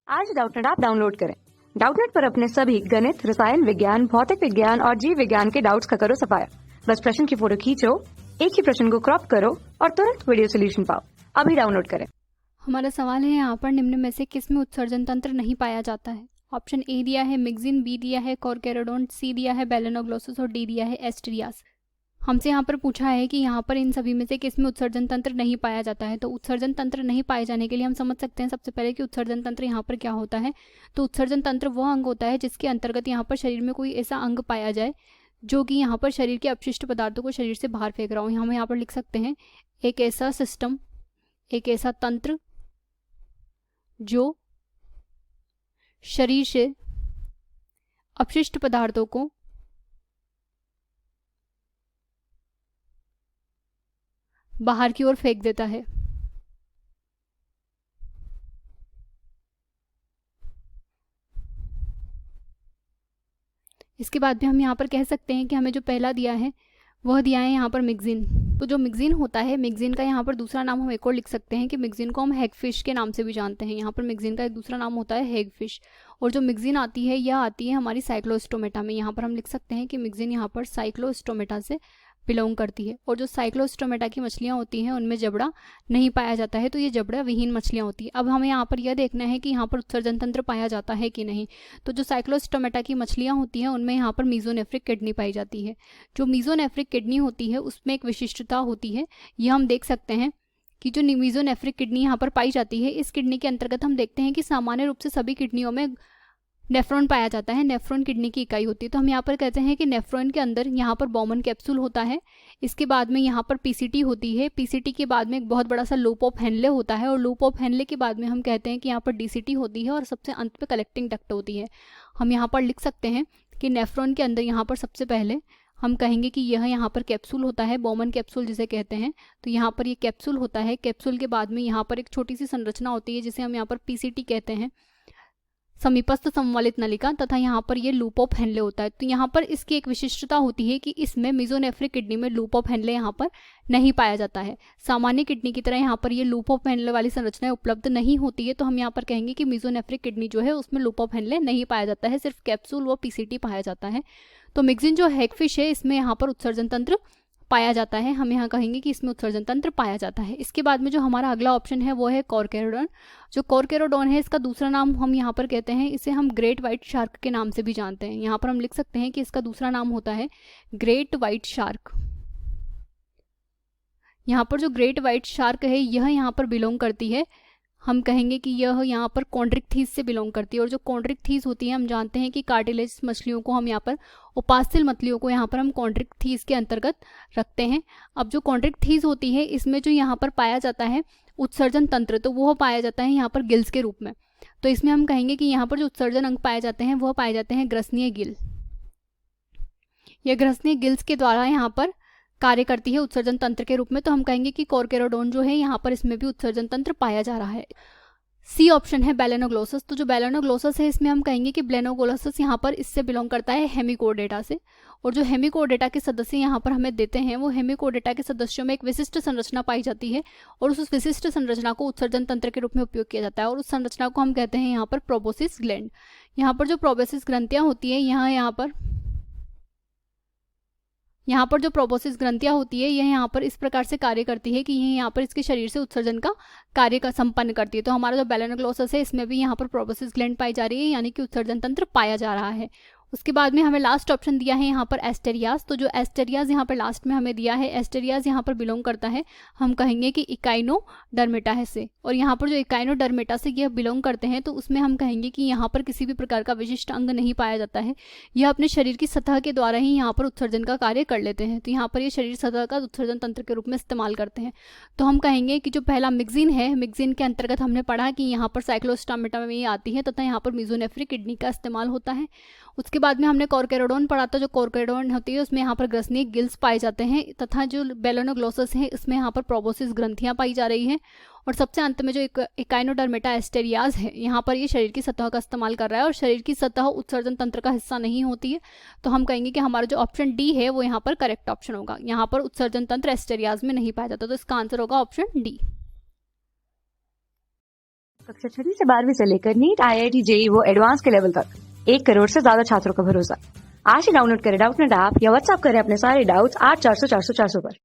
आज Doubtnut app download करें। Doubtnut पर अपने सभी गणित, रसायन विज्ञान, भौतिक विज्ञान और जीव विज्ञान के डाउट्स का करो सफाया। बस प्रश्न की फोटो खींचो, एक ही प्रश्न को क्रॉप करो और तुरंत वीडियो सोल्यूशन पाओ। अभी डाउनलोड करें। हमारा सवाल है यहाँ पर निम्न में से किस में उत्सर्जन तंत्र नहीं पाया जाता है। ऑप्शन ए दिया है मिक्सिन, बी दिया है कॉर्केरोडोन, सी दिया है बेलेनोग्लोसस और डी दिया है एस्टेरियास। हमसे यहाँ पर पूछा है कि यहाँ पर इन सभी में से किस में उत्सर्जन तंत्र नहीं पाया जाता है। तो उत्सर्जन तंत्र नहीं पाए जाने के लिए हम समझ सकते हैं सबसे पहले कि उत्सर्जन तंत्र यहाँ पर क्या होता है। तो उत्सर्जन तंत्र वह अंग होता है जिसके अंतर्गत यहाँ पर शरीर में कोई ऐसा अंग पाया जाए जो कि यहाँ पर शरीर के अपशिष्ट पदार्थों को शरीर से बाहर फेंक रहा हो। हम यहाँ पर लिख सकते हैं एक ऐसा सिस्टम, एक ऐसा तंत्र जो शरीर से अपशिष्ट पदार्थों को बाहर की ओर फेंक देता है। इसके बाद भी हम यहाँ पर कह सकते हैं कि हमें जो पहला दिया है वह दिया है यहाँ पर मिक्सिन। तो जो मिक्सिन होता है, मिक्सिन का यहाँ पर दूसरा नाम हम एक और लिख सकते हैं कि मिक्सिन को हम हैगफिश के नाम से भी जानते हैं। यहाँ पर मिक्सिन का एक दूसरा नाम होता है हैगफिश। और जो मिक्सिन आती है यह आती है हमारी साइक्लोस्टोमेटा में। यहाँ पर हम लिख सकते हैं कि मिक्सिन यहाँ पर साइक्लोस्टोमेटा से बिलोंग करती है। और जो साइक्लोस्टोमेटा की मछलियाँ होती हैं उनमें जबड़ा नहीं पाया जाता है, तो ये जबड़ा विहीन मछलियाँ होती हैं। अब हमें यहाँ पर यह देखना है कि यहाँ पर उत्सर्जन तंत्र पाया जाता है कि नहीं। तो जो साइक्लोस्टोमेटा की मछलियाँ होती हैं उनमें यहाँ पर मीजोनेफ्रिक किडनी पाई जाती है। जो मीजोनेफ्रिक किडनी होती है उसमें एक विशिष्टता होती है, यह हम देख सकते हैं कि जो मीजोनेफ्रिक किडनी यहाँ पर पाई जाती है, इस किडनी के अंतर्गत हम देखते हैं कि सामान्य रूप से सभी किडनियों में नेफ्रॉन पाया जाता है। नेफ्रॉन किडनी की इकाई होती है। तो हम यहाँ पर कहते हैं कि नेफ्रॉन के अंदर यहाँ पर बॉमन कैप्सूल होता है। इसके बाद में यहाँ पर पीसीटी होती है। पीसीटी के बाद में एक बहुत बड़ा सा लूप ऑफ हेनले होता है और लूप ऑफ हेनले के बाद में हम कहते हैं कि यहाँ पर डीसीटी होती है और सबसे अंत में कलेक्टिंग डक्ट होती है। हम यहाँ पर लिख सकते हैं कि नेफ्रॉन के अंदर यहाँ पर सबसे पहले हम कहेंगे कि यह यहाँ पर कैप्सूल होता है, बॉमन कैप्सूल जिसे कहते हैं। तो यहाँ पर ये कैप्सूल होता है। कैप्सूल के बाद में यहाँ पर एक छोटी सी संरचना होती है जिसे हम यहाँ पर पीसीटी कहते हैं, समीपस्थ संवलित नलिका, तथा यहाँ पर ये लूप ऑफ हेनले होता है। तो यहाँ पर इसकी एक विशिष्टता होती है कि इसमें मीजोनेफ्रिक किडनी में लूप ऑफ हेनले यहाँ पर नहीं पाया जाता है। सामान्य किडनी की तरह यहाँ पर ये लूप ऑफ हेनले वाली संरचनाएं उपलब्ध नहीं होती है। तो हम यहाँ पर कहेंगे कि मीजोनेफ्रिक किडनी जो है उसमें लूप ऑफ हेनले नहीं पाया जाता है, सिर्फ कैप्सूल व पीसीटी पाया जाता है। तो मिक्सिन जो हैगफिश है इसमें यहाँ पर उत्सर्जन तंत्र पाया जाता है। हम यहाँ कहेंगे कि इसमें उत्सर्जन तंत्र पाया जाता है। इसके बाद में जो हमारा अगला ऑप्शन है वो है कॉर्केरोडोन। जो कॉर्केरोडोन है इसका दूसरा नाम हम यहाँ पर कहते हैं, इसे हम ग्रेट वाइट शार्क के नाम से भी जानते हैं। यहाँ पर हम लिख सकते हैं कि इसका दूसरा नाम होता है ग्रेट वाइट शार्क। यहाँ पर जो ग्रेट वाइट शार्क है यह यहाँ पर बिलोंग करती है, हम कहेंगे कि यह यहाँ पर कॉन्ड्रिक्थीज से बिलोंग करती है। और जो कॉन्ड्रिक्थीज होती है हम जानते हैं कि कार्टिलेज मछलियों को हम यहाँ पर, उपास्थल मछलियों को यहाँ पर हम कॉन्ड्रिक्थीज के अंतर्गत रखते हैं। अब जो कॉन्ड्रिक्थीज होती है इसमें जो यहाँ पर पाया जाता है उत्सर्जन तंत्र, तो वह पाया जाता है यहाँ पर गिल्स के रूप में। तो इसमें हम कहेंगे कि यहाँ पर जो उत्सर्जन अंग पाए जाते हैं वह पाए जाते हैं ग्रसनीय गिल। यह ग्रसनीय गिल्स के द्वारा यहाँ पर कार्य करती है उत्सर्जन तंत्र के रूप में। तो हम कहेंगे कि कॉर्केरोडोन जो है यहाँ पर इसमें भी उत्सर्जन तंत्र पाया जा रहा है। सी ऑप्शन है बेलेनोग्लोसस। तो जो बेलेनोग्लोसस है इसमें हम कहेंगे कि बेलेनोग्लोसस यहाँ पर इससे बिलोंग करता है हेमिकोडेटा से। और जो हेमिकोडेटा के सदस्य यहाँ पर हमें देते हैं वो हेमिकोडेटा के सदस्यों में एक विशिष्ट संरचना पाई जाती है और उस विशिष्ट संरचना को उत्सर्जन तंत्र के रूप में उपयोग किया जाता है। और उस संरचना को हम कहते हैं यहाँ पर प्रोबोसिस ग्लैंड। यहाँ पर जो प्रोबोसिस ग्रंथियाँ होती है यहाँ पर जो प्रोबोसिस ग्रंथियाँ होती है यह यहाँ पर इस प्रकार से कार्य करती है कि यह यहाँ पर इसके शरीर से उत्सर्जन का कार्य का संपन्न करती है। तो हमारा जो बेलेनोग्लोसस है इसमें भी यहाँ पर प्रोबोसिस ग्लैंड पाई जा रही है, यानी कि उत्सर्जन तंत्र पाया जा रहा है। उसके बाद में हमें लास्ट ऑप्शन दिया है यहाँ पर एस्टेरियास। तो जो एस्टेरियास यहाँ पर लास्ट में हमें दिया है, एस्टेरियास यहाँ पर बिलोंग करता है, हम कहेंगे कि इकाइनोडर्मेटा है से। और यहाँ पर जो इकाइनोडर्मेटा से यह बिलोंग करते हैं तो उसमें हम कहेंगे कि यहाँ पर किसी भी प्रकार का विशिष्ट अंग नहीं पाया जाता है। यह अपने शरीर की सतह के द्वारा ही यहाँ पर उत्सर्जन का कार्य कर लेते हैं। तो यहाँ पर ये शरीर सतह का उत्सर्जन तंत्र के रूप में इस्तेमाल करते हैं। तो हम कहेंगे कि जो पहला मिक्सिन है, मिक्सिन के अंतर्गत हमने पढ़ा कि यहाँ पर साइक्लोस्टोमेटा में ये आती है तथा यहाँ पर मीजोनेफ्रिक किडनी का इस्तेमाल होता है। उसके बाद में हमने कॉर्केरोडोन पढ़ा था। जो कॉर्केरोडोन होती है उसमें यहाँ पर ग्रसनीय गिल्स पाए जाते हैं तथा जो बेलेनोग्लोसस है इसमें यहाँ पर प्रोबोसिस ग्रंथियाँ पाई जा रही हैं। और सबसे अंत में जो इकाइनोडर्मेटा एस्टेरियास है यहाँ पर ये शरीर की सतह का इस्तेमाल कर रहा है और शरीर की सतह उत्सर्जन तंत्र का हिस्सा नहीं होती है। तो हम कहेंगे कि हमारा जो ऑप्शन डी है वो यहाँ पर करेक्ट ऑप्शन होगा। यहाँ पर उत्सर्जन तंत्र एस्टेरियास में नहीं पाया जाता, तो इसका आंसर होगा ऑप्शन डी। कक्षा 6 से 12वीं से लेकर नीट, IIT, JEE वो एडवांस के लेवल तक 1 करोड़ से ज्यादा छात्रों का भरोसा। आज ही डाउनलोड करें डाउटनेट ऐप या व्हाट्सएप करें अपने सारे डाउट्स 8400 400 400 पर।